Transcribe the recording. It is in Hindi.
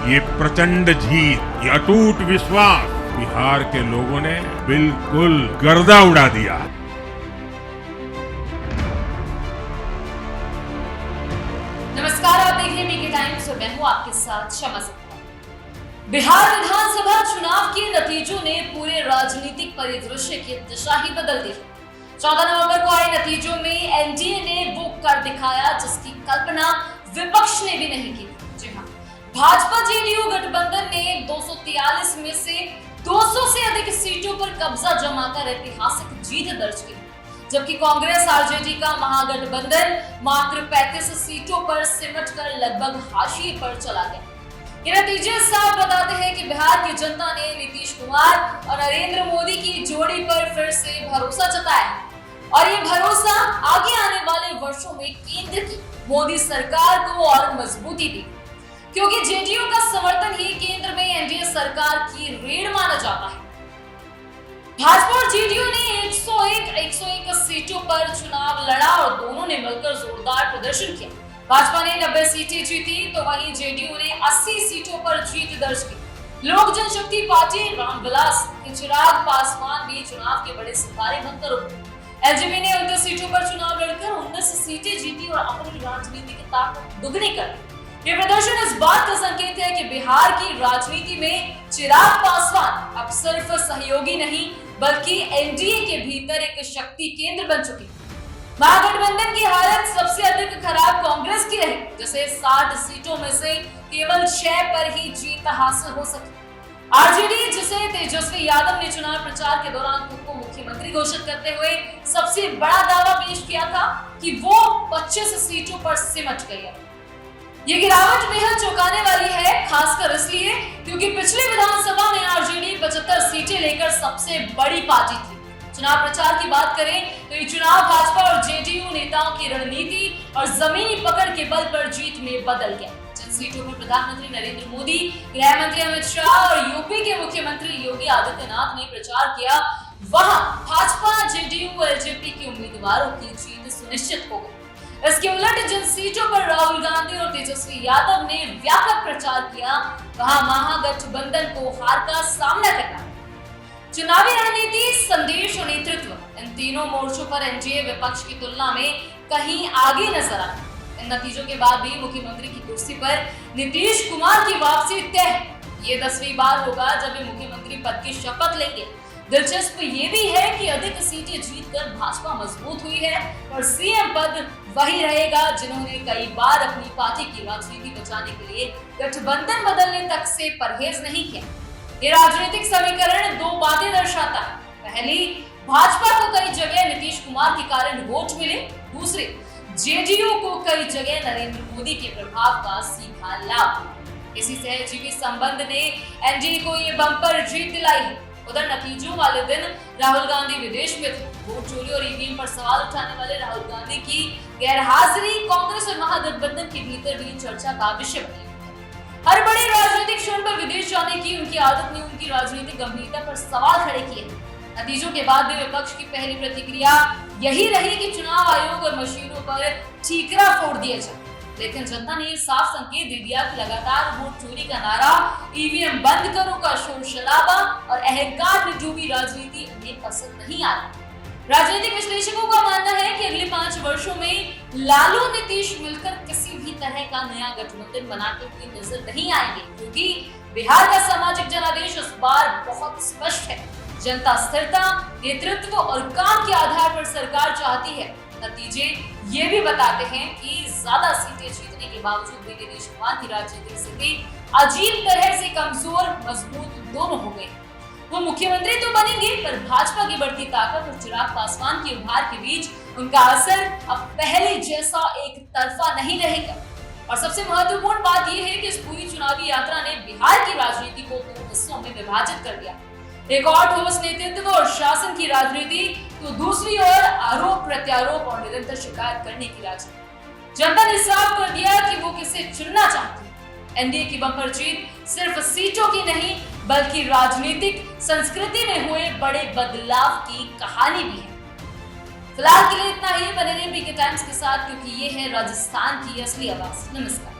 ये प्रचंड जीत, ये अटूट विश्वास बिहार के लोगों ने बिल्कुल गर्दा उड़ा दिया। नमस्कार, आप देख रहे हैं बीके टाइम्स और मैं हूं आपके साथ शमा सिद्दीकी। बिहार विधानसभा चुनाव के नतीजों ने पूरे राजनीतिक परिदृश्य की दिशा ही बदल दी। 14 नवंबर को आए नतीजों में एनडीए ने वो कर दिखाया जिसकी कल्पना विपक्ष ने भी नहीं की। जी हां, भाजपा जेडीयू गठबंधन ने 243 में से 200 से अधिक सीटों पर कब्जा जमाकर ऐतिहासिक जीत दर्ज की, जबकि कांग्रेस आरजेडी का महागठबंधन मात्र 35 सीटों पर सिमटकर लगभग हाशिए पर चला गया। ये नतीजे साफ बताते हैं कि बिहार की जनता ने नीतीश कुमार और नरेंद्र मोदी की जोड़ी पर फिर से भरोसा जताया और ये भरोसा आगे आने वाले वर्षों में केंद्र की मोदी सरकार को और मजबूती दी, क्योंकि जेडीयू का समर्थन ही केंद्र में एनडीए सरकार की रीढ़ माना जाता है। भाजपा और जेडीयू ने 101 सीटों पर चुनाव लड़ा और दोनों ने मिलकर जोरदार प्रदर्शन किया। भाजपा ने 90 सीटें जीती तो वहीं जेडीयू ने 80 सीटों पर जीत दर्ज की। लोक जनशक्ति पार्टी रामविलास के चिराग पासवान भी चुनाव के बड़े सितारे बनकर उभरे। एलजेपी ने 29 सीटों पर चुनाव लड़कर 19 सीटें जीती और अपनी राजनीतिक ताकत दुगनी कर दी। ये प्रदर्शन इस बात का संकेत है कि बिहार की राजनीति में चिराग पासवान अब सिर्फ सहयोगी नहीं बल्कि एनडीए के भीतर एक शक्ति केंद्र बन चुके। महागठबंधन की हालत सबसे अधिक खराब कांग्रेस की रही, जिसे 60 सीटों में से केवल 6 पर ही जीत हासिल हो सकी। आरजेडी, जिसे तेजस्वी यादव ने चुनाव प्रचार के दौरान खुद को मुख्यमंत्री घोषित करते हुए सबसे बड़ा दावा पेश किया था कि वो 25 सीटों पर सिमट गई है। ये गिरावट बेहद चौंकाने वाली है, खासकर इसलिए क्योंकि पिछले विधानसभा में आरजेडी 75 सीटें लेकर सबसे बड़ी पार्टी थी। चुनाव प्रचार की बात करें तो ये चुनाव भाजपा और जेडीयू नेताओं की रणनीति और जमीनी पकड़ के बल पर जीत में बदल गया। जिन सीटों पर प्रधानमंत्री नरेंद्र मोदी, गृह मंत्री अमित शाह और यूपी के मुख्यमंत्री योगी आदित्यनाथ ने प्रचार किया, वहां भाजपा, जेडीयू और एलजेपी के उम्मीदवारों की जीत सुनिश्चित हो गई। इसके उलट जिन सीटों पर राहुल गांधी और तेजस्वी यादव ने व्यापक प्रचार किया, वहां महागठबंधन को हार का सामना करना। चुनावी रणनीति, संदेश और नेतृत्व, इन तीनों मोर्चों पर एनडीए विपक्ष की तुलना में कहीं आगे नजर आता है। इन नतीजों के बाद भी मुख्यमंत्री की कुर्सी पर नीतीश कुमार की वापसी तय है। ये 10वीं बार होगा जब वे मुख्यमंत्री पद की शपथ लेंगे। दिलचस्प ये भी है कि अधिक सीटें जीतकर भाजपा मजबूत हुई है और सीएम पद वही रहेगा जिन्होंने कई बार अपनी पार्टी की राजनीति बचाने के लिए गठबंधन बदलने तक से परहेज नहीं किया। ये राजनीतिक समीकरण दो बातें दर्शाता है। पहली, भाजपा को कई जगह नीतीश कुमार के कारण वोट मिले। दूसरी, जेडीयू को कई जगह नरेंद्र मोदी के प्रभाव का सीधा लाभ। इसी सहजीवी संबंध ने एनडीए को ये बम्पर जीत दिलाई है। उधर नतीजों वाले दिन राहुल गांधी विदेश में थे। वोट चोरी और ईवीएम पर सवाल उठाने वाले राहुल गांधी की गैरहाजिरी कांग्रेस और महागठबंधन के भीतर भी चर्चा का विषय बनी। हर बड़े राजनीतिक क्षण पर विदेश जाने की उनकी आदत ने उनकी राजनीतिक गंभीरता पर सवाल खड़े किए। नतीजों के बाद भी विपक्ष की पहली प्रतिक्रिया यही रही कि चुनाव आयोग और मशीनों पर ठीकरा फोड़ दिया जाए, लेकिन जनता ने साफ संकेत दे दिया कि लगातार वोट चोरी का नारा, ईवीएम बंद करो का शोर शराबा और अहंकार में डूबी राजनीति उन्हें पसंद नहीं आ रही। राजनीतिक विश्लेषकों का मानना है कि अगले 5 वर्षों में लालू नीतीश मिलकर किसी भी तरह का नया गठबंधन बनाते हुए नजर नहीं आएंगे, क्योंकि बिहार का सामाजिक जनादेश इस बार बहुत स्पष्ट है। जनता स्थिरता, नेतृत्व और काम के आधार पर सरकार चाहती है। नतीजे ये भी बताते हैं कि ज्यादा सीटें जीतने के बावजूद भी नीतीश कुमार की राजनीतिक स्थिति अजीब तरह से कमजोर मजबूत दोनों हो गई। वो मुख्यमंत्री तो बनेंगे, पर भाजपा की बढ़ती ताकत और चिराग पासवान की उभार के बीच उनका असर अब पहले जैसा एक तरफा नहीं रहेगा। और सबसे महत्वपूर्ण बात यह है कि इस पूरी चुनावी यात्रा ने बिहार की राजनीति को 2 हिस्सों में विभाजित कर दिया। एक और ठोस नेतृत्व और शासन की राजनीति, तो दूसरी ओर आरोप प्रत्यारोप और निरंतर शिकायत करने की राजनीति। जनता ने साफ कर दिया कि वो किसे चुनना चाहती है। एनडीए की बम्पर जीत सिर्फ सीटों की नहीं बल्कि राजनीतिक संस्कृति में हुए बड़े बदलाव की कहानी भी है। फिलहाल के लिए इतना ही। बने रहिए बीके टाइम्स के साथ, क्योंकि ये है राजस्थान की असली आवाज। नमस्कार।